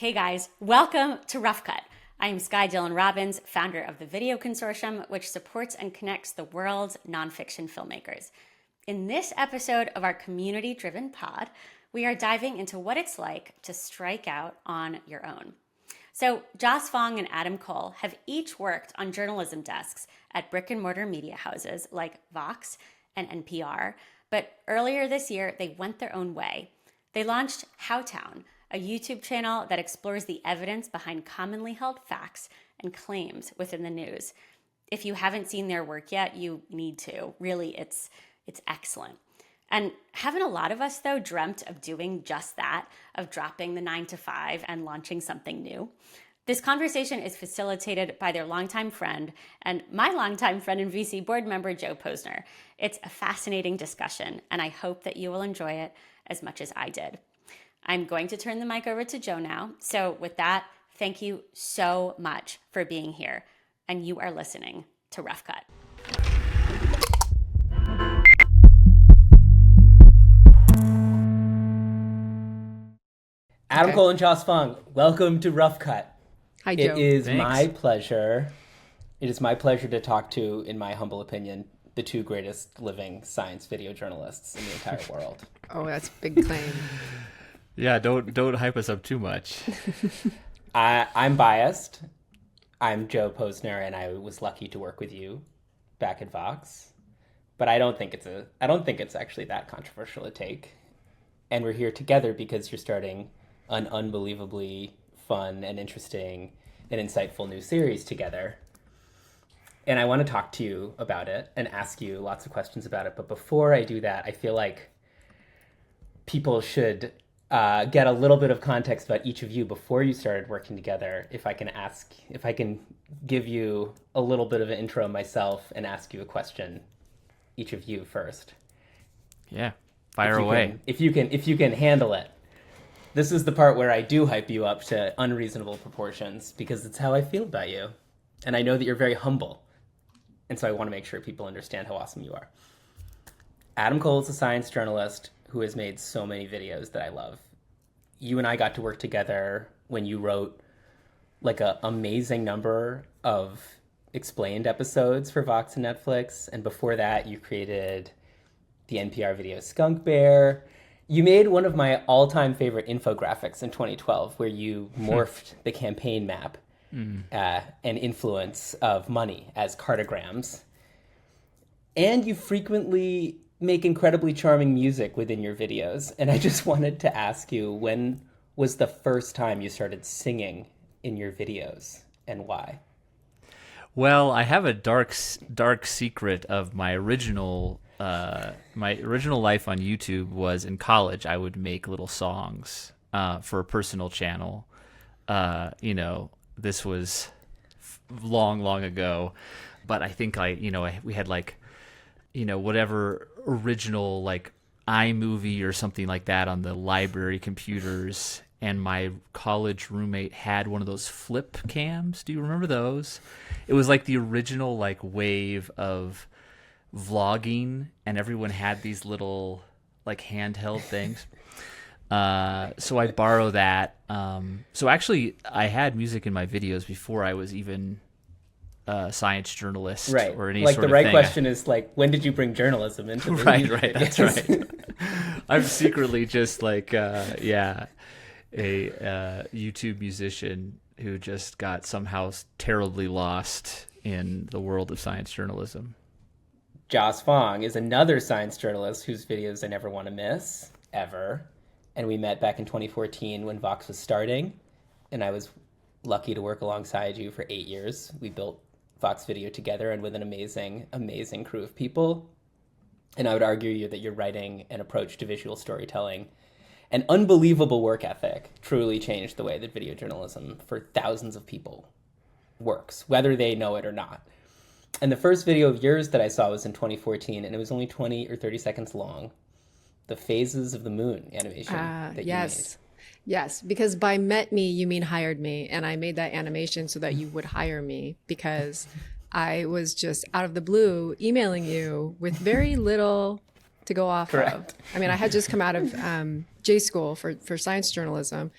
Hey guys, welcome to Rough Cut. I am Sky Dillon Robbins, founder of the Video Consortium, which supports and connects the world's nonfiction filmmakers. In this episode of our community-driven pod, we are diving into what it's like to strike out on your own. So Joss Fong and Adam Cole have each worked on journalism desks at brick and mortar media houses like Vox and NPR, but earlier this year, they went their own way. They launched Howtown, a YouTube channel that explores the evidence behind commonly held facts and claims within the news. If you haven't seen their work yet, you need to. Really, it's excellent. And haven't a lot of us, though, dreamt of doing just that, of dropping the 9 to 5 and launching something new? This conversation is facilitated by their longtime friend and my longtime friend and VC board member, Joe Posner. It's a fascinating discussion, and I hope that you will enjoy it as much as I did. I'm going to turn the mic over to Joe now. So with that, thank you so much for being here. And you are listening to Rough Cut. Adam Cole and Joss Fong, welcome to Rough Cut. Hi, Joe. It is Thanks. my pleasure. It is my pleasure to talk to, in my humble opinion, the two greatest living science video journalists in the entire world. Oh, that's a big claim. Yeah, don't hype us up too much. I'm biased. I'm Joe Posner, and I was lucky to work with you back at Vox. But I don't think it's actually that controversial a take. And we're here together because you're starting an unbelievably fun and interesting and insightful new series together. And I want to talk to you about it and ask you lots of questions about it. But before I do that, I feel like people should get a little bit of context about each of you before you started working together. If I can give you a little bit of an intro myself and ask you a question, each of you first. Yeah, fire away. If you can handle it. This is the part where I do hype you up to unreasonable proportions because it's how I feel about you. And I know that you're very humble. And so I want to make sure people understand how awesome you are. Adam Cole is a science journalist who has made so many videos that I love. You and I got to work together when you wrote like an amazing number of explained episodes for Vox and Netflix. And before that, you created the NPR video Skunk Bear. You made one of my all-time favorite infographics in 2012 where you morphed the campaign map and influence of money as cartograms. And you frequently make incredibly charming music within your videos. And I just wanted to ask you, when was the first time you started singing in your videos and why? Well, I have a dark secret of my original life on YouTube was in college. I would make little songs for a personal channel. This was long ago, but I think we had whatever original like iMovie or something like that on the library computers, and my college roommate had one of those flip cams. Do you remember those? It was like the original like wave of vlogging, and everyone had these little like handheld things. So I borrow that. So actually I had music in my videos before I was even science journalist, right? Or any like sort the of right thing. question is like, when did you bring journalism into the right? That's right. I'm secretly just like a YouTube musician who just got somehow terribly lost in the world of science journalism. Joss Fong is another science journalist whose videos I never want to miss ever, and we met back in 2014 when Vox was starting, and I was lucky to work alongside you for 8 years. We built Vox Video together and with an amazing crew of people. And I would argue that your writing and approach to visual storytelling and unbelievable work ethic truly changed the way that video journalism for thousands of people works, whether they know it or not. And the first video of yours that I saw was in 2014, and it was only 20 or 30 seconds long. The Phases of the Moon animation that you made. Yes, because by met me, you mean hired me. And I made that animation so that you would hire me because I was just out of the blue emailing you with very little to go off of. I mean, I had just come out of J school for science journalism.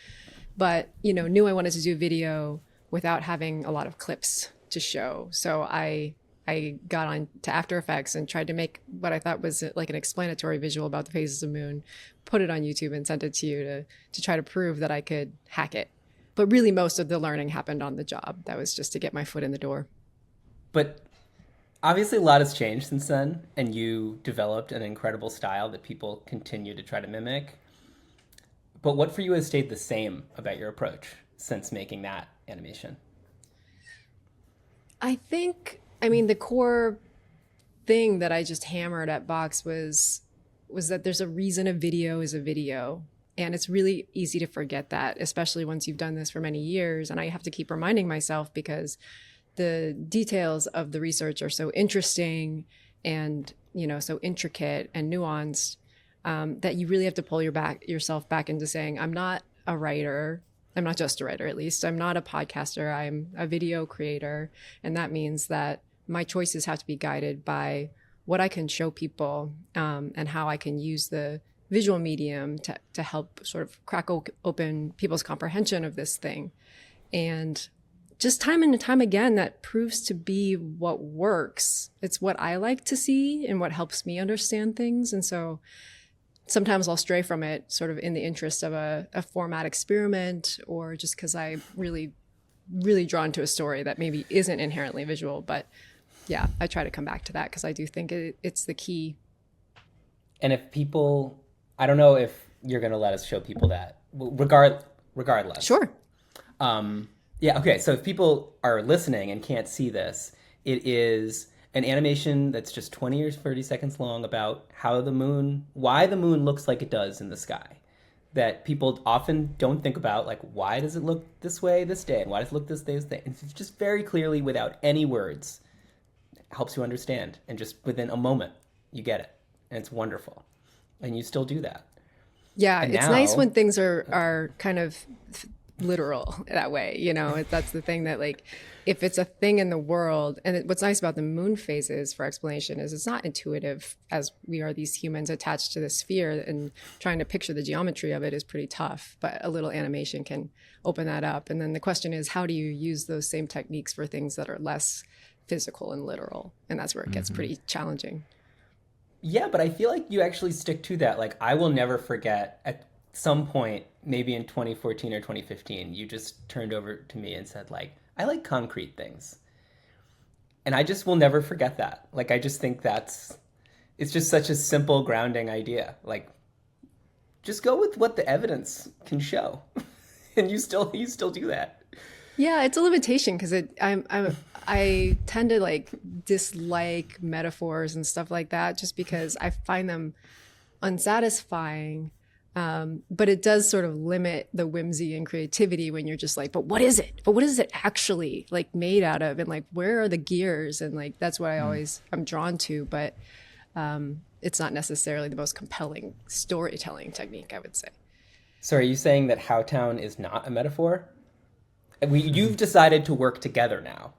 but, knew I wanted to do video without having a lot of clips to show. So I got on to After Effects and tried to make what I thought was like an explanatory visual about the phases of moon, put it on YouTube and sent it to you to try to prove that I could hack it. But really most of the learning happened on the job. That was just to get my foot in the door. But obviously a lot has changed since then, and you developed an incredible style that people continue to try to mimic. But what for you has stayed the same about your approach since making that animation? I think, the core thing that I just hammered at Box was that there's a reason a video is a video. And it's really easy to forget that, especially once you've done this for many years. And I have to keep reminding myself because the details of the research are so interesting and, so intricate and nuanced that you really have to pull yourself back into saying, I'm not a writer. I'm not just a writer, at least. I'm not a podcaster. I'm a video creator. And that means that my choices have to be guided by what I can show people and how I can use the visual medium to help sort of crack open people's comprehension of this thing. And just time and time again, that proves to be what works. It's what I like to see and what helps me understand things. And so sometimes I'll stray from it sort of in the interest of a format experiment, or just because I'm really, really drawn to a story that maybe isn't inherently visual. But yeah, I try to come back to that because I do think it's the key. And if people, I don't know if you're going to let us show people that, regardless. Sure. Yeah, okay, so if people are listening and can't see this, it is an animation that's just 20 or 30 seconds long about why the moon looks like it does in the sky. That people often don't think about, like, why does it look this way this day? And why does it look this day this day? And it's just very clearly, without any words, helps you understand. And just within a moment, you get it. And it's wonderful. And you still do that. Yeah, and it's now, nice when things are kind of literal that way. That's the thing that, like, if it's a thing in the world, and what's nice about the moon phases, for explanation, is it's not intuitive, as we are these humans attached to the sphere, and trying to picture the geometry of it is pretty tough, but a little animation can open that up. And then the question is, how do you use those same techniques for things that are less physical and literal? And that's where it gets pretty challenging. Yeah, but I feel like you actually stick to that. Like, I will never forget at some point, maybe in 2014 or 2015, you just turned over to me and said, like, I like concrete things. And I just will never forget that. Like, I just think it's just such a simple grounding idea. Like, just go with what the evidence can show. And you still do that. Yeah, it's a limitation because I tend to like dislike metaphors and stuff like that just because I find them unsatisfying. But it does sort of limit the whimsy and creativity when you're just like, but what is it? But what is it actually like made out of? And like, where are the gears? And like, that's what I'm drawn to. But it's not necessarily the most compelling storytelling technique, I would say. So are you saying that Howtown is not a metaphor? You've decided to work together now.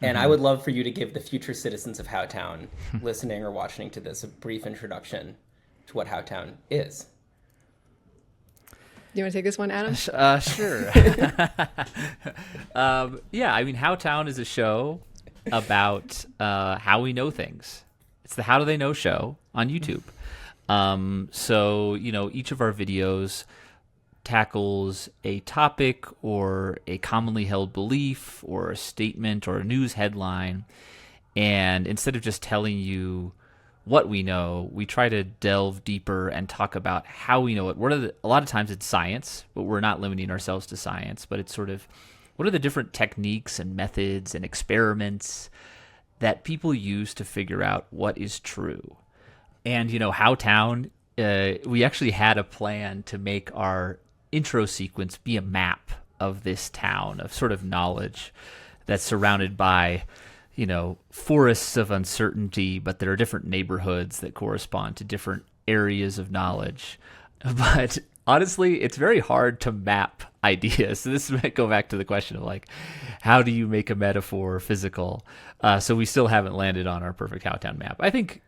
And I would love for you to give the future citizens of Howtown listening or watching to this a brief introduction to what Howtown is. Do you want to take this one, Adam? Sure. Yeah, I mean, Howtown is a show about how we know things. It's the How Do They Know show on YouTube. So, each of our videos tackles a topic or a commonly held belief or a statement or a news headline. And instead of just telling you what we know, we try to delve deeper and talk about how we know it. A lot of times it's science, but we're not limiting ourselves to science, but it's sort of, what are the different techniques and methods and experiments that people use to figure out what is true? And, Howtown, we actually had a plan to make our intro sequence be a map of this town, of sort of knowledge that's surrounded by, forests of uncertainty, but there are different neighborhoods that correspond to different areas of knowledge. But honestly, it's very hard to map ideas. So this might go back to the question of like, how do you make a metaphor physical? So we still haven't landed on our perfect Howtown map. I think,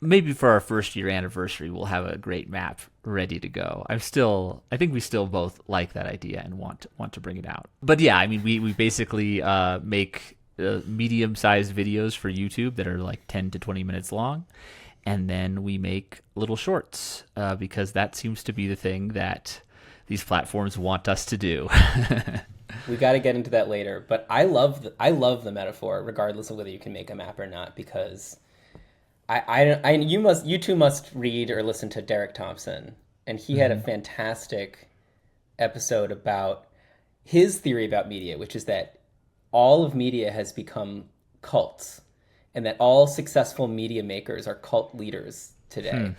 maybe for our first year anniversary, we'll have a great map ready to go. I think we still both like that idea and want to bring it out. But yeah, I mean, we basically make medium-sized videos for YouTube that are like 10 to 20 minutes long. And then we make little shorts because that seems to be the thing that these platforms want us to do. We got to get into that later. But I love the metaphor, regardless of whether you can make a map or not, because you two must read or listen to Derek Thompson, and he had a fantastic episode about his theory about media, which is that all of media has become cults, and that all successful media makers are cult leaders today.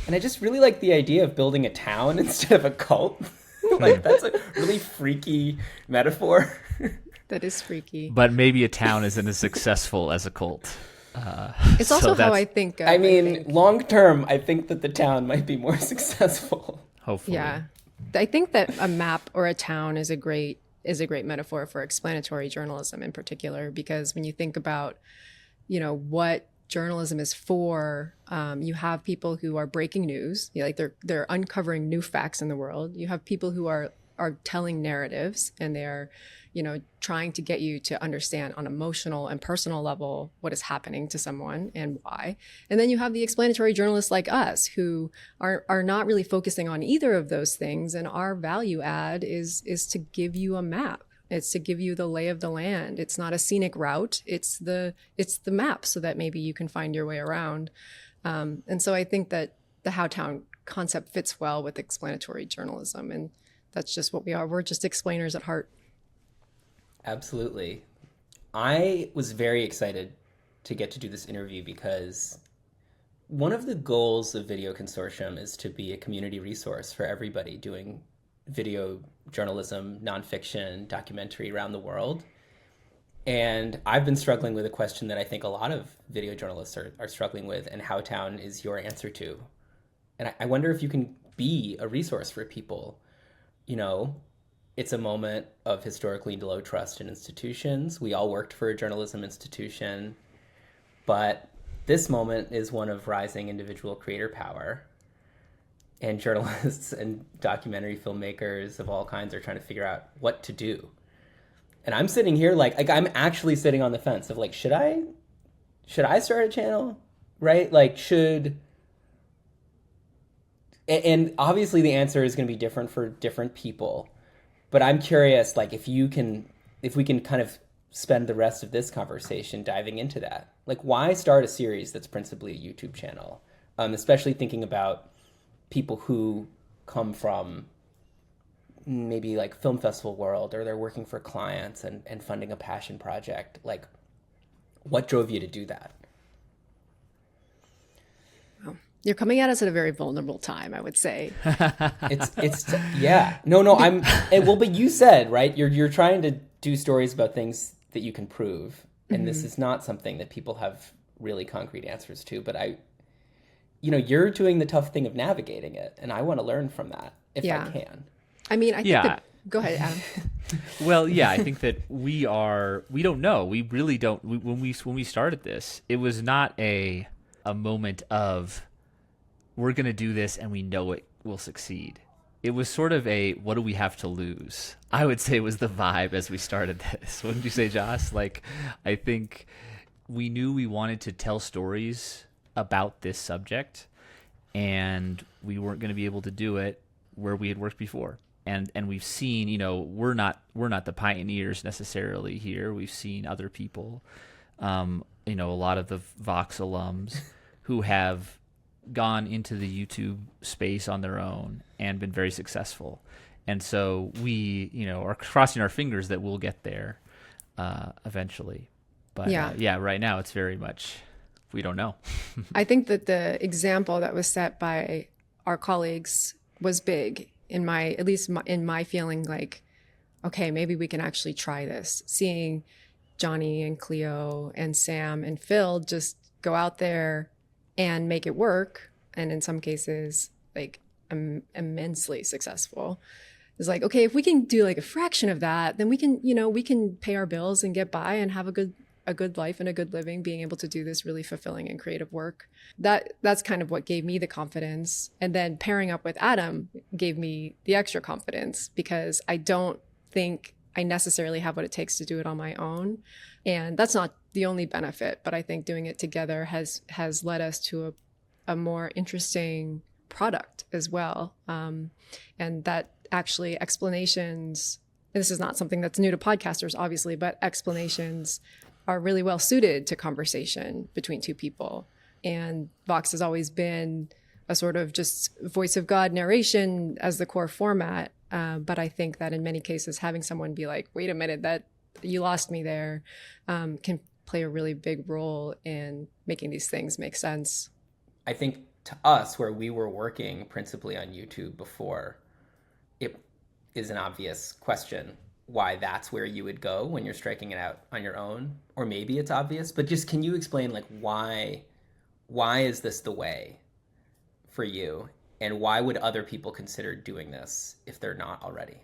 And I just really like the idea of building a town instead of a cult. Like, that's a really freaky metaphor. That is freaky. But maybe a town isn't as successful as a cult. It's also how I think. I mean, long term, I think that the town might be more successful. Hopefully. Yeah, I think that a map or a town is a great metaphor for explanatory journalism in particular, because when you think about, what journalism is for, you have people who are breaking news, like they're uncovering new facts in the world. You have people who are telling narratives, and they're trying to get you to understand on emotional and personal level what is happening to someone and why. And then you have the explanatory journalists like us who are not really focusing on either of those things. And our value add is to give you a map. It's to give you the lay of the land. It's not a scenic route. It's the map, so that maybe you can find your way around. And so I think that the Howtown concept fits well with explanatory journalism. And that's just what we are. We're just explainers at heart. Absolutely. I was very excited to get to do this interview because one of the goals of Video Consortium is to be a community resource for everybody doing video journalism, nonfiction, documentary around the world. And I've been struggling with a question that I think a lot of video journalists are struggling with, and Howtown is your answer to. And I wonder if you can be a resource for people. It's a moment of historically low trust in institutions. We all worked for a journalism institution, but this moment is one of rising individual creator power. And journalists and documentary filmmakers of all kinds are trying to figure out what to do. And I'm sitting here like I'm actually sitting on the fence of like, should I start a channel? Right? Like, and obviously the answer is going to be different for different people. But I'm curious, like, if we can kind of spend the rest of this conversation diving into that. Like, why start a series that's principally a YouTube channel? Especially thinking about people who come from maybe like film festival world, or they're working for clients and funding a passion project. Like, what drove you to do that? You're coming at us at a very vulnerable time, I would say. Yeah. No, but you said, right, you're trying to do stories about things that you can prove. And this is not something that people have really concrete answers to, but you're doing the tough thing of navigating it. And I want to learn from that if I can. I mean, I think go ahead, Adam. Well, yeah, I think that we don't know. We really don't. When we started this, it was not a moment of, we're going to do this and we know it will succeed. It was sort of a, what do we have to lose? I would say was the vibe as we started this. Wouldn't you say, Josh? Like, I think we knew we wanted to tell stories about this subject, and we weren't going to be able to do it where we had worked before. And we've seen, we're not the pioneers necessarily here. We've seen other people, a lot of the Vox alums who have gone into the YouTube space on their own and been very successful. And so we, are crossing our fingers that we'll get there eventually. But right now it's very much, we don't know. I think that the example that was set by our colleagues was big in my feeling like, okay, maybe we can actually try this. Seeing Johnny and Cleo and Sam and Phil just go out there and make it work, and in some cases like immensely successful. It's like, okay, if we can do like a fraction of that, then we can pay our bills and get by and have a good a good life and a good living, being able to do this really fulfilling and creative work. That's kind of what gave me the confidence. And then pairing up with Adam gave me the extra confidence, because I don't think I necessarily have what it takes to do it on my own. And that's not the only benefit, but I think doing it together has led us to a more interesting product as well. And that actually explanations, this is not something that's new to podcasters, obviously, but explanations are really well suited to conversation between two people. And Vox has always been a sort of just voice of God narration as the core format. But I think that in many cases, having someone be like, wait a minute, that you lost me there, can play a really big role in making these things make sense. I think to us, where we were working principally on YouTube before, it is an obvious question why that's where you would go when you're striking it out on your own. Or maybe it's obvious, but just can you explain like why is this the way for you? And why would other people consider doing this if they're not already?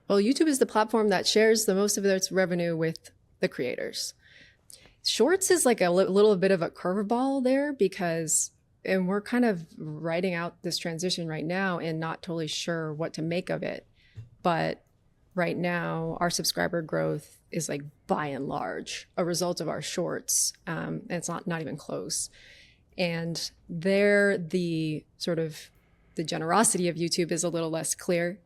Well, YouTube is the platform that shares the most of its revenue with the creators. Shorts is like a little bit of a curveball there, because, and we're kind of writing out this transition right now and not totally sure what to make of it. But right now, our subscriber growth is like by and large a result of our shorts. And it's not even close. And there, the sort of the generosity of YouTube is a little less clear,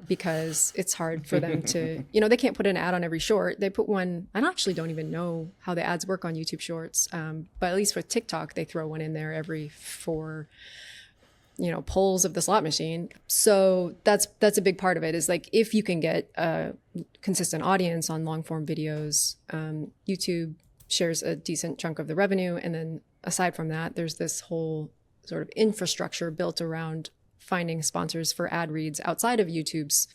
because it's hard for them to, they can't put an ad on every short. They put one, I actually don't even know how the ads work on YouTube Shorts, but at least for TikTok, they throw one in there every 4, polls of the slot machine. So that's a big part of it, is like, if you can get a consistent audience on long form videos, YouTube shares a decent chunk of the revenue. And then aside from that, there's this whole sort of infrastructure built around finding sponsors for ad reads outside of YouTube's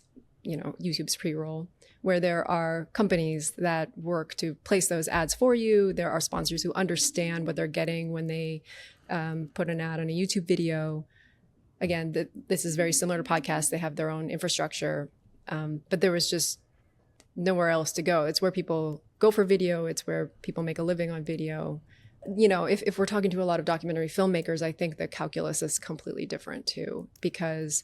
pre-roll, where there are companies that work to place those ads for you. There are sponsors who understand what they're getting when they put an ad on a YouTube video. Again, this is very similar to podcasts. They have their own infrastructure, but there was just nowhere else to go. It's where people go for video. It's where people make a living on video. If we're talking to a lot of documentary filmmakers, I think the calculus is completely different too, because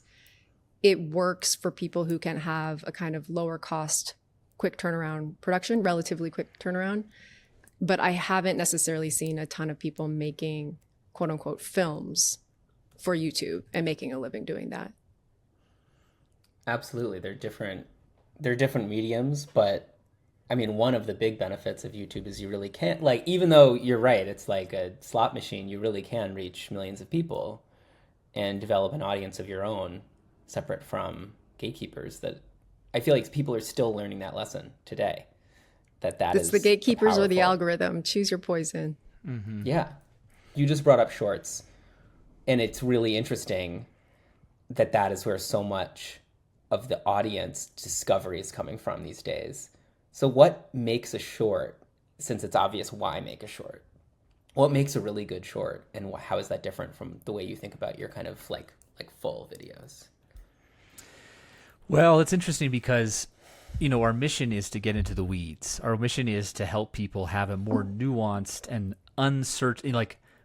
it works for people who can have a kind of lower cost, quick turnaround production, relatively quick turnaround. But I haven't necessarily seen a ton of people making quote unquote films for YouTube and making a living doing that. Absolutely. They're different mediums, but I mean, one of the big benefits of YouTube is you really can't, like, even though you're right, it's like a slot machine, you really can reach millions of people and develop an audience of your own, separate from gatekeepers. That I feel like people are still learning that lesson today. It's the gatekeepers powerful. Or the algorithm. Choose your poison. Mm-hmm. Yeah. You just brought up shorts, and it's really interesting that is where so much of the audience discovery is coming from these days. So what makes a short, since it's obvious why make a short? What makes a really good short, and how is that different from the way you think about your kind of like full videos? Well, it's interesting because, our mission is to get into the weeds. Our mission is to help people have a more nuanced and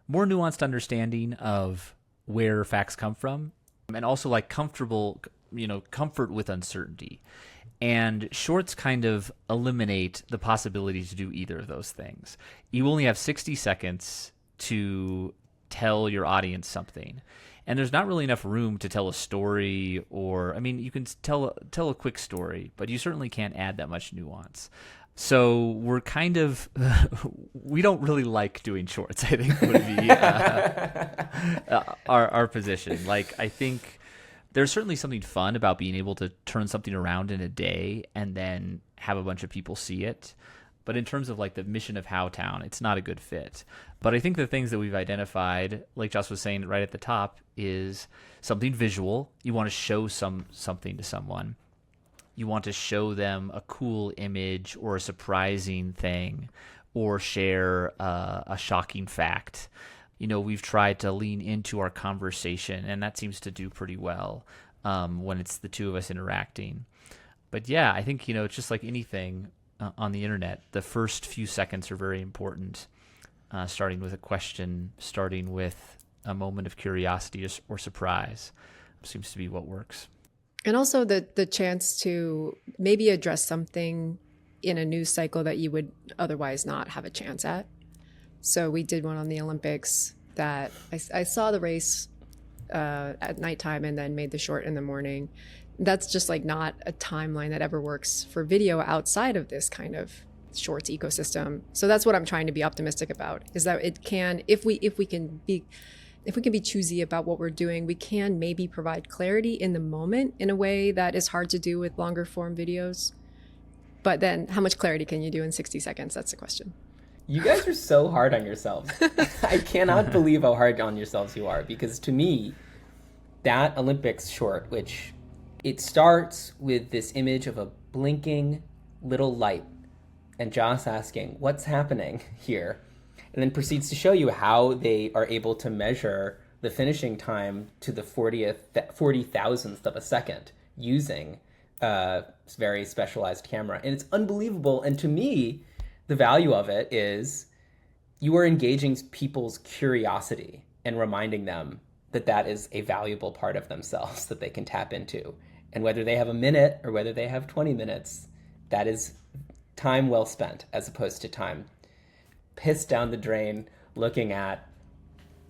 more nuanced understanding of where facts come from, and also like comfort with uncertainty. And shorts kind of eliminate the possibility to do either of those things. You only have 60 seconds to tell your audience something. And there's not really enough room to tell a story, or, you can tell a quick story, but you certainly can't add that much nuance. So we're kind of, we don't really like doing shorts, I think would be our position. Like, I think there's certainly something fun about being able to turn something around in a day and then have a bunch of people see it. But in terms of like the mission of Howtown, it's not a good fit. But I think the things that we've identified, like Joss was saying right at the top, is something visual. You want to show something to someone. You want to show them a cool image or a surprising thing, or share a shocking fact. We've tried to lean into our conversation, and that seems to do pretty well when it's the two of us interacting. But yeah, I think, it's just like anything. on the internet, the first few seconds are very important. Starting with a question, starting with a moment of curiosity or surprise seems to be what works. And also the chance to maybe address something in a news cycle that you would otherwise not have a chance at. So we did one on the Olympics that I saw the race at nighttime and then made the short in the morning. That's just like not a timeline that ever works for video outside of this kind of shorts ecosystem. So that's what I'm trying to be optimistic about, is that it can, if we can be choosy about what we're doing, we can maybe provide clarity in the moment in a way that is hard to do with longer form videos. But then how much clarity can you do in 60 seconds? That's the question. You guys are so hard on yourselves. I cannot believe how hard on yourselves you are, because to me, that Olympics short, which it starts with this image of a blinking little light and Joss asking, what's happening here? And then proceeds to show you how they are able to measure the finishing time to the 40,000th of a second using a very specialized camera. And it's unbelievable. And to me, the value of it is you are engaging people's curiosity and reminding them that that is a valuable part of themselves that they can tap into. And whether they have a minute or whether they have 20 minutes, that is time well spent, as opposed to time pissed down the drain looking at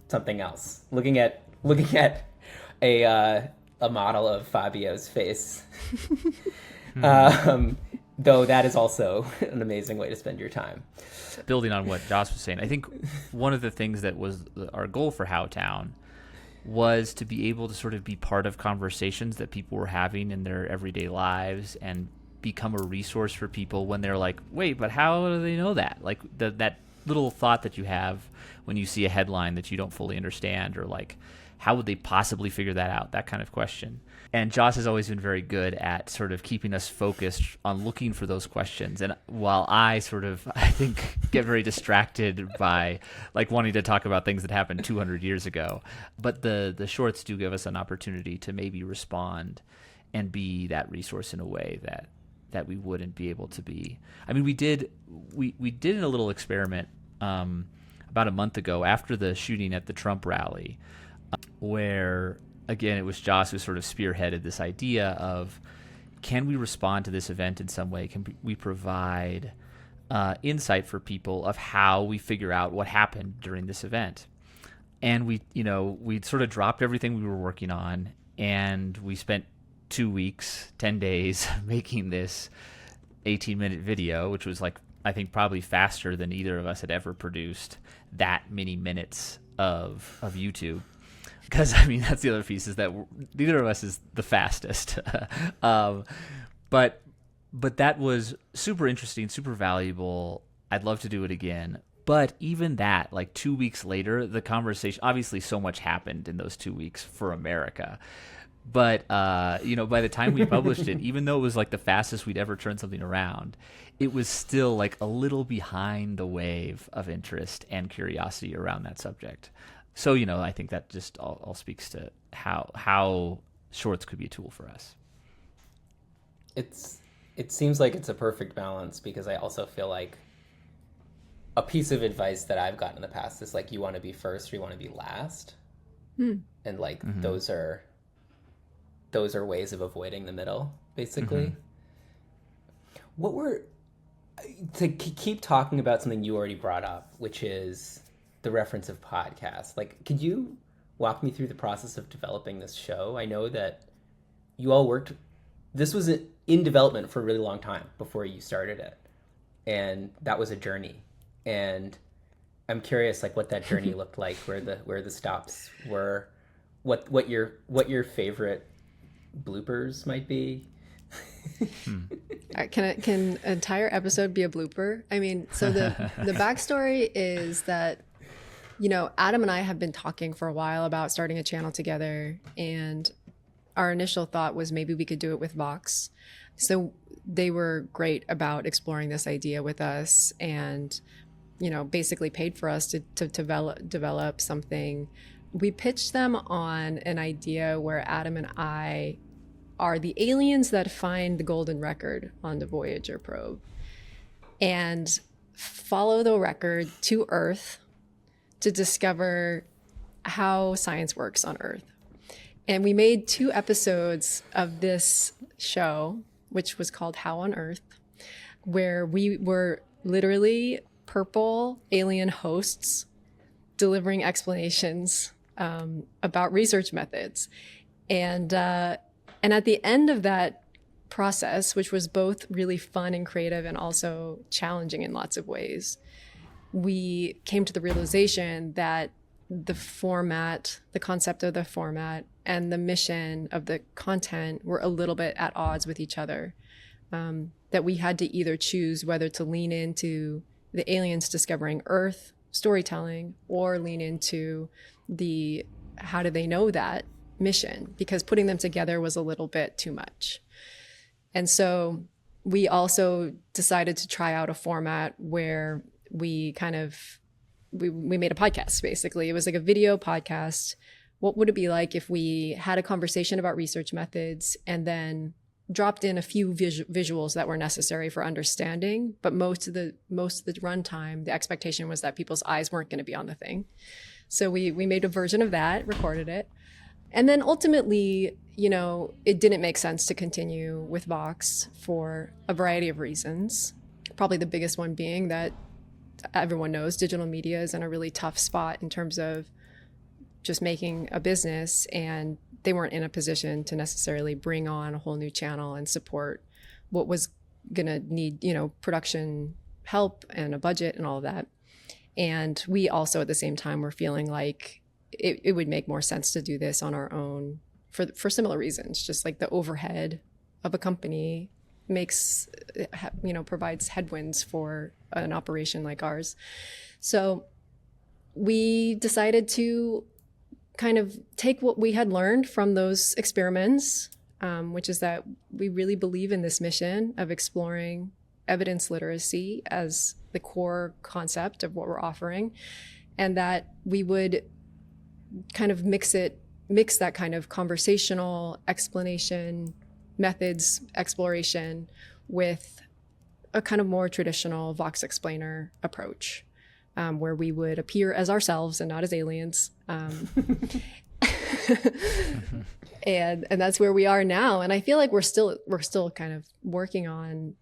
something else, looking at a model of Fabio's face. Though that is also an amazing way to spend your time. Building on what Joss was saying, I think one of the things that was our goal for Howtown was to be able to sort of be part of conversations that people were having in their everyday lives and become a resource for people when they're like, wait, but how do they know that? Like that little thought that you have when you see a headline that you don't fully understand, or like, how would they possibly figure that out? That kind of question. And Joss has always been very good at sort of keeping us focused on looking for those questions. And while I think, get very distracted by like wanting to talk about things that happened 200 years ago, but the shorts do give us an opportunity to maybe respond and be that resource in a way that we wouldn't be able to be. I mean, we did a little experiment about a month ago after the shooting at the Trump rally, where, again, it was Joss who sort of spearheaded this idea of, can we respond to this event in some way? Can we provide insight for people of how we figure out what happened during this event? And we sort of dropped everything we were working on, and we spent 2 weeks, 10 days making this 18-minute video, which was like, I think probably faster than either of us had ever produced that many minutes of YouTube. Because, I mean, that's the other piece, is that neither of us is the fastest. But that was super interesting, super valuable. I'd love to do it again. But even that, like 2 weeks later, the conversation, obviously so much happened in those 2 weeks for America. But, by the time we published it, even though it was like the fastest we'd ever turned something around, it was still like a little behind the wave of interest and curiosity around that subject. So, I think that just all speaks to how shorts could be a tool for us. It seems like it's a perfect balance, because I also feel like a piece of advice that I've gotten in the past is like, you want to be first or you want to be last. And like, those are ways of avoiding the middle, basically. To keep talking about something you already brought up, which is the reference of podcasts. Like, could you walk me through the process of developing this show? I know that you all this was in development for a really long time before you started it. And that was a journey. And I'm curious, like, what that journey looked like, where the stops were, what your favorite bloopers might be. Can an entire episode be a blooper? I mean, so the backstory is that, Adam and I have been talking for a while about starting a channel together, and our initial thought was maybe we could do it with Vox. So they were great about exploring this idea with us, and basically paid for us to develop something. We pitched them on an idea where Adam and I are the aliens that find the golden record on the Voyager probe. and follow the record to Earth to discover how science works on Earth. And we made 2 episodes of this show, which was called How on Earth, where we were literally purple alien hosts delivering explanations about research methods. And at the end of that process, which was both really fun and creative and also challenging in lots of ways, we came to the realization that the format, the concept of the format, and the mission of the content were a little bit at odds with each other. That we had to either choose whether to lean into the aliens discovering Earth storytelling or lean into the how do they know that mission, because putting them together was a little bit too much. And so we also decided to try out a format where we made a podcast, basically. It was like a video podcast. What would it be like if we had a conversation about research methods and then dropped in a few visuals that were necessary for understanding, but most of the runtime, the expectation was that people's eyes weren't going to be on the thing. So we made a version of that, recorded it. And then ultimately, it didn't make sense to continue with Vox for a variety of reasons. Probably the biggest one being that everyone knows digital media is in a really tough spot in terms of just making a business, and they weren't in a position to necessarily bring on a whole new channel and support what was going to need, production help and a budget and all of that. And we also at the same time were feeling like it would make more sense to do this on our own for similar reasons. Just like the overhead of a company makes, provides headwinds for an operation like ours. So we decided to kind of take what we had learned from those experiments, which is that we really believe in this mission of exploring evidence literacy as the core concept of what we're offering, and that we would kind of mix that kind of conversational explanation, methods exploration with a kind of more traditional Vox Explainer approach, where we would appear as ourselves and not as aliens. And that's where we are now. And I feel like we're still kind of working on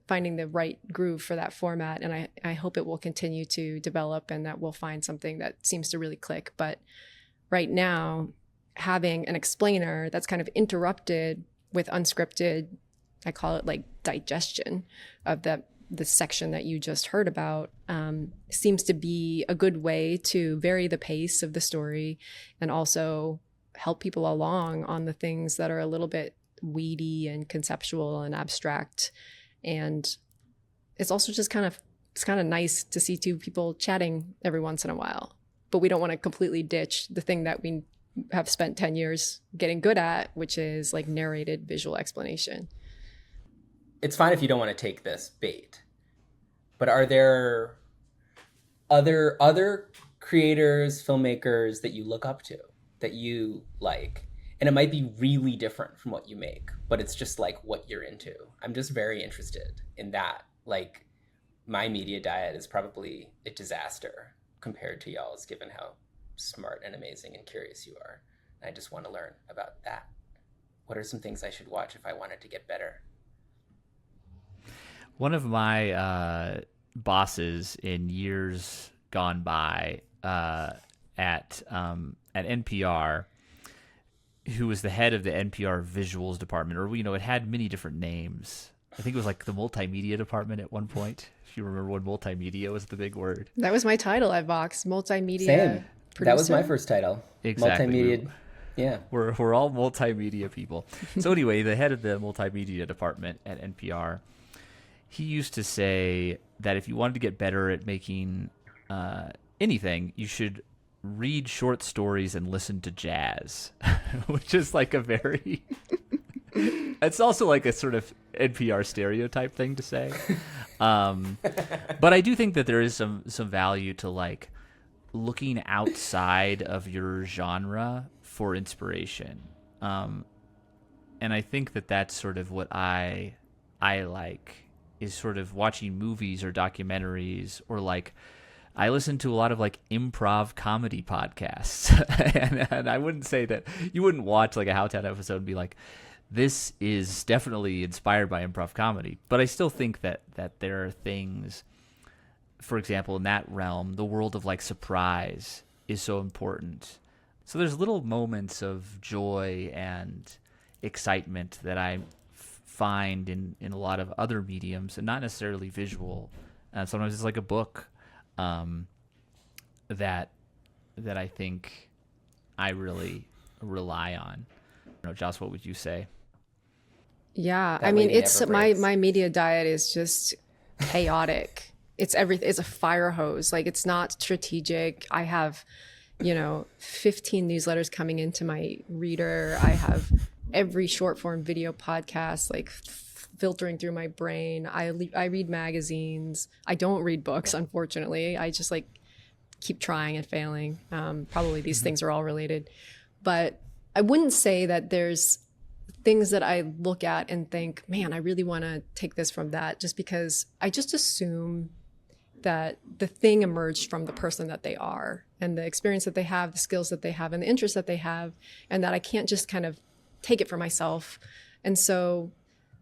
finding the right groove for that format. And I hope it will continue to develop and that we'll find something that seems to really click. But right now, having an explainer that's kind of interrupted with unscripted, I call it like digestion of the section that you just heard about, seems to be a good way to vary the pace of the story and also help people along on the things that are a little bit weedy and conceptual and abstract. And it's also just kind of nice to see 2 people chatting every once in a while, but we don't want to completely ditch the thing that we have spent 10 years getting good at, which is like narrated visual explanation. It's fine if you don't want to take this bait, but are there other creators, filmmakers that you look up to, that you like? And it might be really different from what you make, but it's just like what you're into. I'm just very interested in that. Like, my media diet is probably a disaster compared to y'all's, given how smart and amazing and curious you are. And I just want to learn about that. What are some things I should watch if I wanted to get better? One of my bosses in years gone by at NPR, who was the head of the NPR visuals department, or it had many different names. I think it was like the multimedia department at one point. If you remember when multimedia was the big word. That was my title at Vox, multimedia. Same. Producer. That was my first title. Exactly. Multimedia. Yeah. We're all multimedia people. So anyway, the head of the multimedia department at NPR, he used to say that if you wanted to get better at making anything, you should read short stories and listen to jazz, which is like a very it's also like a sort of NPR stereotype thing to say. But I do think that there is some value to like looking outside of your genre for inspiration. And I think that that's sort of what I like sort of watching movies or documentaries, or like I listen to a lot of like improv comedy podcasts. and I wouldn't say that you wouldn't watch like a Howtown episode and be like, this is definitely inspired by improv comedy. But I still think that there are things, for example, in that realm, the world of like surprise is so important. So there's little moments of joy and excitement that I find in a lot of other mediums, and not necessarily visual. Sometimes it's like a book that I think I really rely on. Joss, what would you say? Yeah, That I mean, lady it's never my breaks. my media diet is just chaotic. It's everything. It's a fire hose. Like, it's not strategic. I have, 15 newsletters coming into my reader. I have every short form video podcast like filtering through my brain. I read magazines. I don't read books, unfortunately. I just like keep trying and failing. Probably these things are all related, but I wouldn't say that there's things that I look at and think, man, I really want to take this from that, just because I just assume that the thing emerged from the person that they are and the experience that they have, the skills that they have, and the interests that they have, and that I can't just kind of take it for myself. And so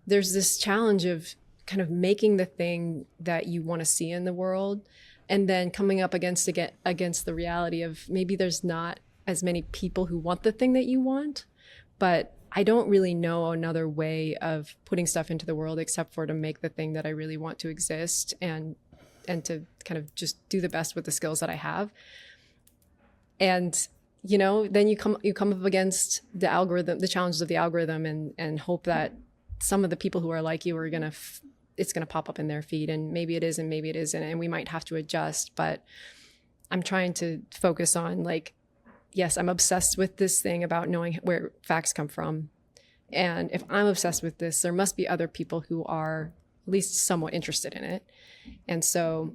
there's this challenge of kind of making the thing that you want to see in the world, and then coming up against the reality of maybe there's not as many people who want the thing that you want, but I don't really know another way of putting stuff into the world except for to make the thing that I really want to exist, and to kind of just do the best with the skills that I have. And then you come up against the algorithm, the challenges of the algorithm, and hope that some of the people who are like you are it's gonna pop up in their feed, and maybe it is and maybe it isn't, and we might have to adjust. But I'm trying to focus on, like, yes, I'm obsessed with this thing about knowing where facts come from. And if I'm obsessed with this, there must be other people who are at least somewhat interested in it. And so,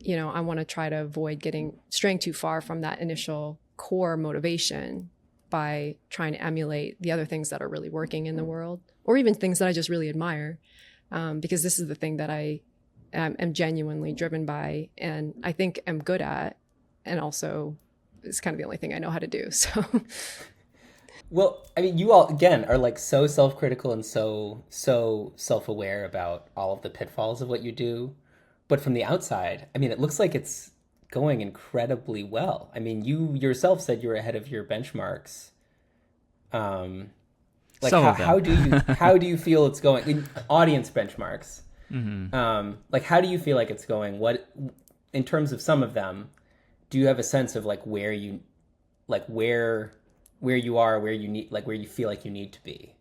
I want to try to avoid straying too far from that initial core motivation by trying to emulate the other things that are really working in the world, or even things that I just really admire, because this is the thing that I am genuinely driven by, and I think am good at, and also it's kind of the only thing I know how to do. So, Well, I mean, you all, again, are like so self-critical and so self-aware about all of the pitfalls of what you do. But from the outside, I mean, it looks like it's going incredibly well. I mean, you yourself said you were ahead of your benchmarks. Like, Some of them. how do you feel it's going in audience benchmarks? Mm-hmm. Like, how do you feel like it's going? What, in terms of some of them, do you have a sense of like where you are, where you need, like where you feel like you need to be,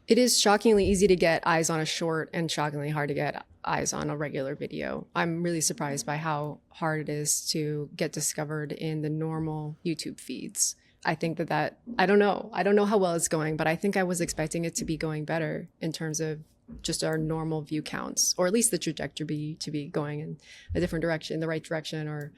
it is shockingly easy to get eyes on a short and shockingly hard to get eyes on a regular video. I'm really surprised by how hard it is to get discovered in the normal YouTube feeds. I think that I don't know how well it's going, but I think I was expecting it to be going better in terms of just our normal view counts, or at least the trajectory to be going in a different direction, the right direction.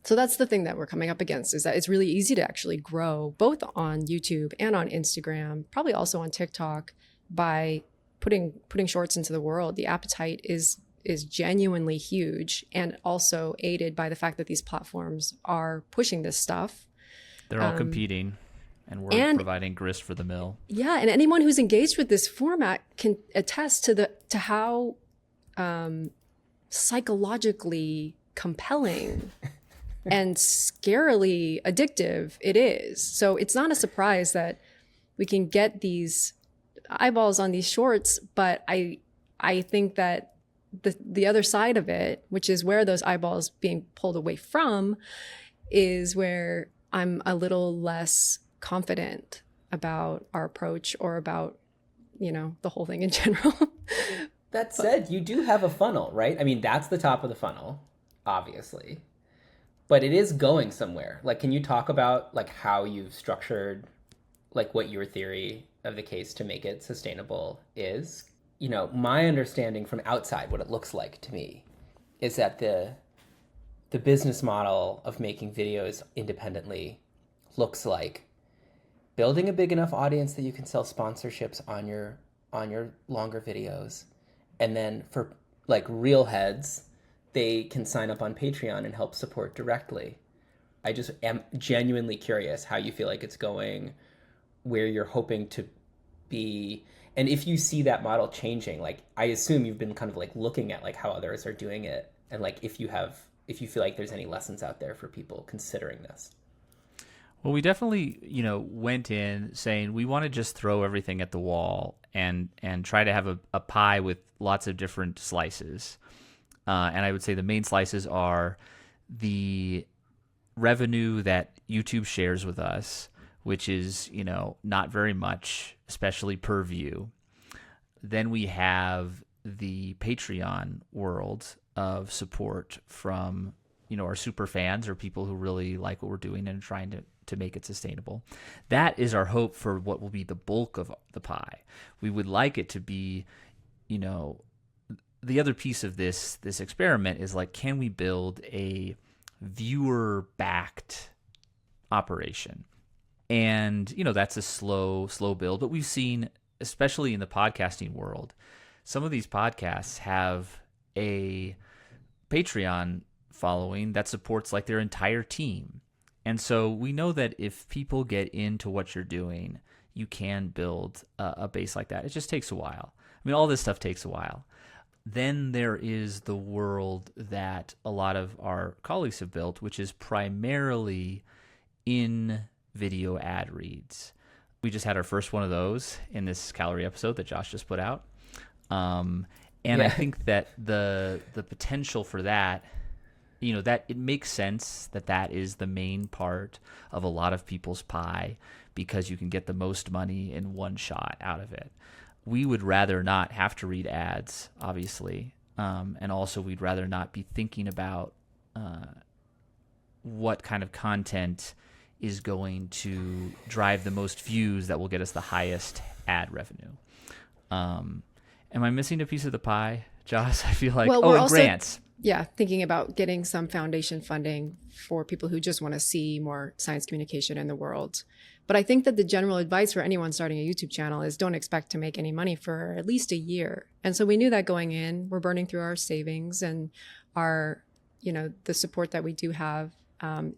So that's the thing that we're coming up against, is that it's really easy to actually grow both on YouTube and on Instagram, probably also on TikTok, by putting shorts into the world. The appetite is genuinely huge, and also aided by the fact that these platforms are pushing this stuff. They're all competing, and we're providing grist for the mill. Yeah, and anyone who's engaged with this format can attest to how psychologically compelling and scarily addictive it is. So it's not a surprise that we can get these eyeballs on these shorts, but I think that the other side of it, which is where those eyeballs being pulled away from, is where I'm a little less confident about our approach, or about, the whole thing in general. That said, you do have a funnel, right? I mean, that's the top of the funnel, obviously, but it is going somewhere. Like, can you talk about like how you've structured, like what your theory of the case to make it sustainable is? My understanding from outside, what it looks like to me, is that the business model of making videos independently looks like building a big enough audience that you can sell sponsorships on your on your longer videos. And then for like real heads, they can sign up on Patreon and help support directly. I just am genuinely curious how you feel like it's going, where you're hoping to be, and if you see that model changing. Like, I assume you've been kind of like looking at like how others are doing it, and like if you feel like there's any lessons out there for people considering this. Well, we definitely, went in saying we want to just throw everything at the wall and try to have a pie with lots of different slices. And I would say the main slices are the revenue that YouTube shares with us, which is, not very much, especially per view. Then we have the Patreon world of support from, our super fans or people who really like what we're doing and trying to make it sustainable. That is our hope for what will be the bulk of the pie. We would like it to be, the other piece of this experiment is like, can we build a viewer-backed operation? And, that's a slow build. But we've seen, especially in the podcasting world, some of these podcasts have a Patreon following that supports like their entire team. And so we know that if people get into what you're doing, you can build a base like that. It just takes a while. I mean, all this stuff takes a while. Then there is the world that a lot of our colleagues have built, which is primarily in video ad reads. We just had our first one of those in this calorie episode that Josh just put out. I think that the potential for that, that it makes sense that is the main part of a lot of people's pie, because you can get the most money in one shot out of it. We would rather not have to read ads, obviously. And also we'd rather not be thinking about what kind of content is going to drive the most views that will get us the highest ad revenue. Am I missing a piece of the pie, Josh? I feel like, we're also, grants. Yeah, thinking about getting some foundation funding for people who just want to see more science communication in the world. But I think that the general advice for anyone starting a YouTube channel is don't expect to make any money for at least a year. And so we knew that going in. We're burning through our savings, and our, the support that we do have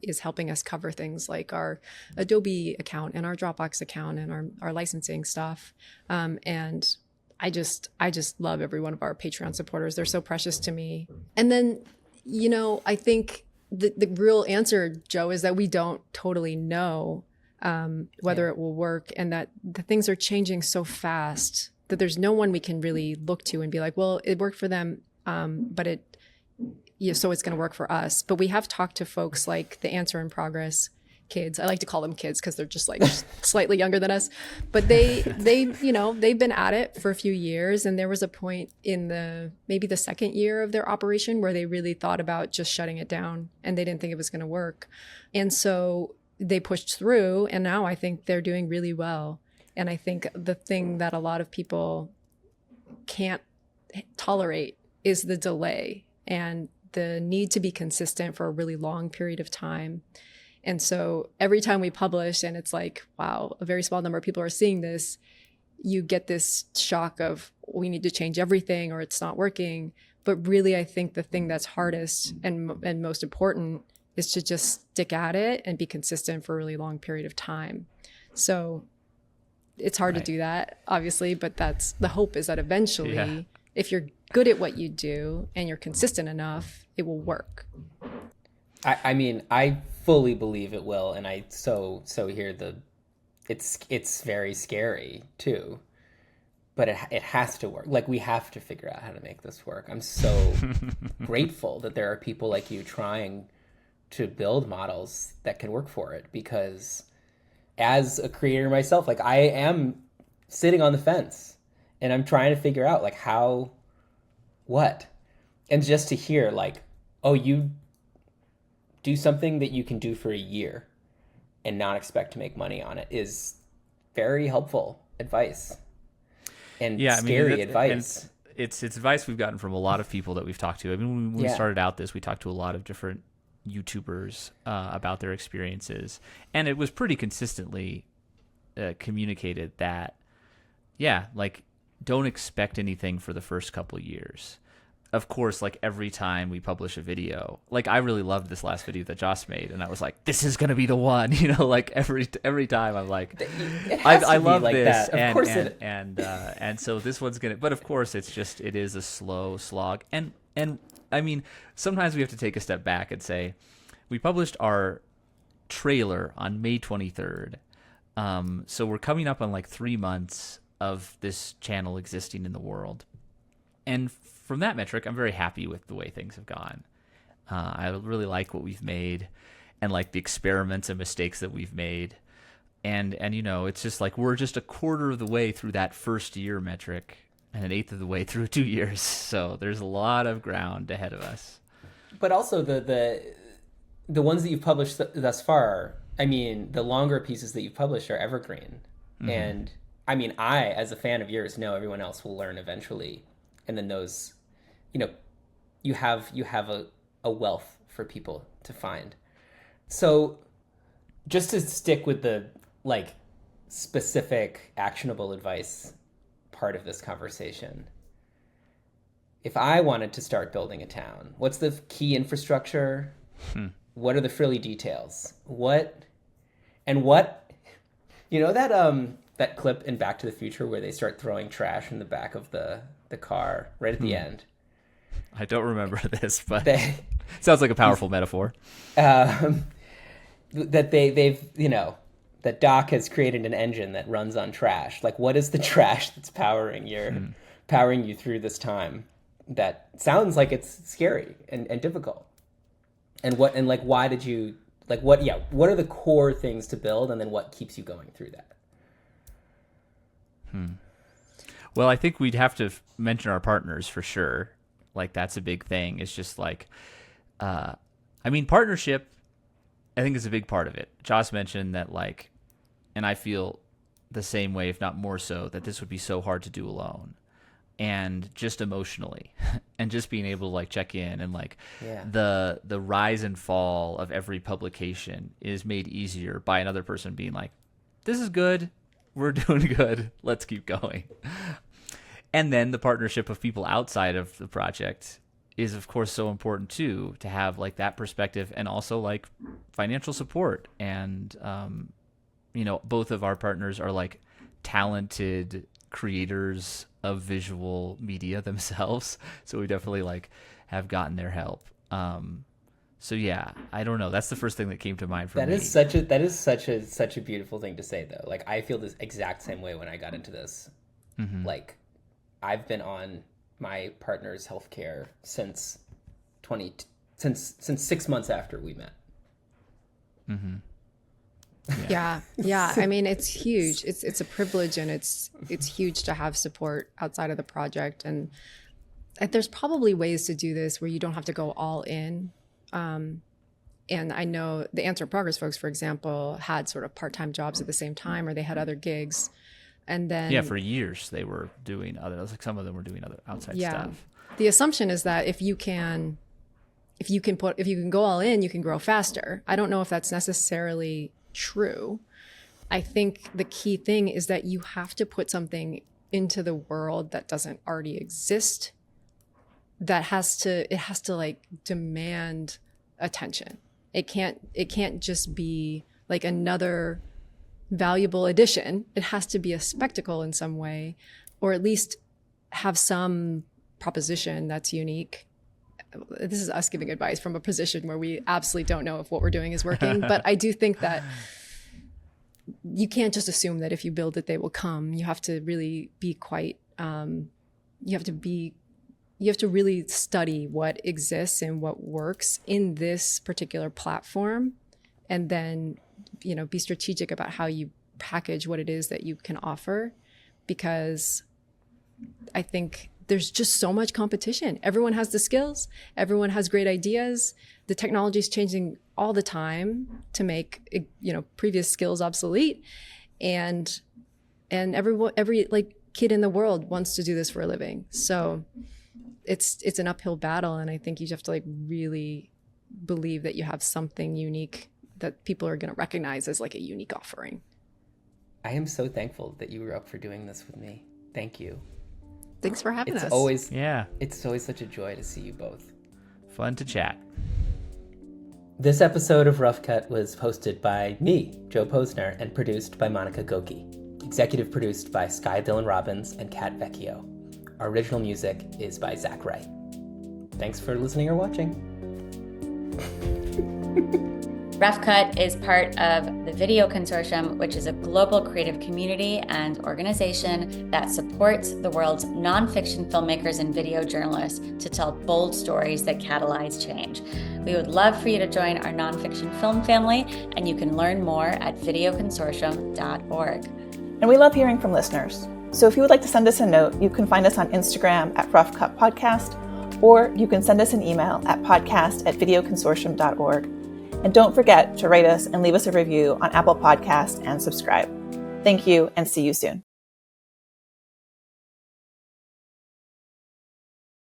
is helping us cover things like our Adobe account and our Dropbox account and our licensing stuff. And I just love every one of our Patreon supporters. They're so precious to me. And then, I think the real answer, Joe, is that we don't totally know whether it will work, and that the things are changing so fast that there's no one we can really look to and be like, well, it worked for them, but so it's going to work for us. But we have talked to folks like the Answer in Progress kids. I like to call them kids because they're just like slightly younger than us, but they've been at it for a few years. And there was a point in maybe the second year of their operation where they really thought about just shutting it down, and they didn't think it was going to work. And so they pushed through, and now I think they're doing really well. And I think the thing that a lot of people can't tolerate is the delay and the need to be consistent for a really long period of time. And so every time we publish and it's like, wow, a very small number of people are seeing this, you get this shock of we need to change everything or it's not working. But really, I think the thing that's hardest and most important is to just stick at it and be consistent for a really long period of time. So it's hard to do that, obviously, but that's the hope, is that eventually, if you're good at what you do and you're consistent enough, it will work. I mean, I fully believe it will, and I so hear it's very scary too, but it has to work. Like, we have to figure out how to make this work. I'm so grateful that there are people like you trying to build models that can work for it, because as a creator myself, like, I am sitting on the fence and I'm trying to figure out like what, and just to hear like, oh, you do something that you can do for a year and not expect to make money on it is very helpful advice and scary advice. And it's advice we've gotten from a lot of people that we've talked to. I mean, when we started out this, we talked to a lot of different YouTubers about their experiences, and it was pretty consistently communicated that, like, don't expect anything for the first couple years. Of course, like every time we publish a video, like I really loved this last video that Joss made, and I was like, this is gonna be the one, like every time I'm like, I love like this, that. Of course and so this one's gonna, but of course it is a slow slog, and I mean, sometimes we have to take a step back and say, we published our trailer on May 23rd, so we're coming up on like 3 months of this channel existing in the world, and from that metric, I'm very happy with the way things have gone. I really like what we've made, and like the experiments and mistakes that we've made, and it's just like we're just a quarter of the way through that first year metric, and an eighth of the way through 2 years. So there's a lot of ground ahead of us. But also the ones that you've published thus far, I mean, the longer pieces that you've published are evergreen, and I mean, I as a fan of yours know everyone else will learn eventually, and then those. You have a wealth for people to find. So just to stick with the like specific actionable advice part of this conversation, if I wanted to start building a town, what's the key infrastructure? What are the frilly details? That clip in Back to the Future where they start throwing trash in the back of the that right at the end. I don't remember this, but sounds like a powerful metaphor. That that Doc has created an engine that runs on trash. Like, what is the trash that's powering you through this time? That sounds like it's scary and difficult. What are the core things to build, and then what keeps you going through that? Well, I think we'd have to mention our partners for sure. Like, that's a big thing. It's just like, partnership, I think, is a big part of it. Joss mentioned that, like, and I feel the same way, if not more so, that this would be so hard to do alone. And just emotionally, and just being able to like check in, and like the rise and fall of every publication is made easier by another person being like, this is good, we're doing good, let's keep going. And then the partnership of people outside of the project is, of course, so important too, to have like that perspective, and also like financial support. And both of our partners are like talented creators of visual media themselves, so we definitely like have gotten their help. So yeah, I don't know, that's the first thing that came to mind for me. That is such a beautiful thing to say, though. Like, I feel this exact same way when I got into this. Like, I've been on my partner's healthcare since 6 months after we met. Yeah. I mean, it's huge. It's a privilege, and it's huge to have support outside of the project. And there's probably ways to do this where you don't have to go all in. And I know the Answer Progress folks, for example, had sort of part-time jobs at the same time, or they had other gigs. And then for years they were doing other, like some of them were doing other outside stuff. The assumption is that if you can go all in, you can grow faster. I don't know if that's necessarily true. I think the key thing is that you have to put something into the world that doesn't already exist, that has to like demand attention. It can't just be like another valuable addition. It has to be a spectacle in some way, or at least have some proposition that's unique. This is us giving advice from a position where we absolutely don't know if what we're doing is working. But I do think that you can't just assume that if you build it, they will come. You have to really be quite, you have to really study what exists and what works in this particular platform, and then, be strategic about how you package what it is that you can offer, because I think there's just so much competition. Everyone has the skills. Everyone has great ideas. The technology is changing all the time to make, previous skills obsolete. And every like kid in the world wants to do this for a living. So it's an uphill battle. And I think you just have to like really believe that you have something unique that people are going to recognize as like a unique offering. I am so thankful that you were up for doing this with me. Thank you. Thanks for having us. It's always such a joy to see you both. Fun to chat. This episode of Rough Cut was hosted by me, Joe Posner, and produced by Monica Goki. Executive produced by Sky Dylan Robbins and Kat Vecchio. Our original music is by Zach Wright. Thanks for listening or watching. Rough Cut is part of the Video Consortium, which is a global creative community and organization that supports the world's nonfiction filmmakers and video journalists to tell bold stories that catalyze change. We would love for you to join our nonfiction film family, and you can learn more at videoconsortium.org. And we love hearing from listeners. So if you would like to send us a note, you can find us on Instagram at Rough Cut Podcast, or you can send us an email at podcast@videoconsortium.org. And don't forget to rate us and leave us a review on Apple Podcasts and subscribe. Thank you, and see you soon.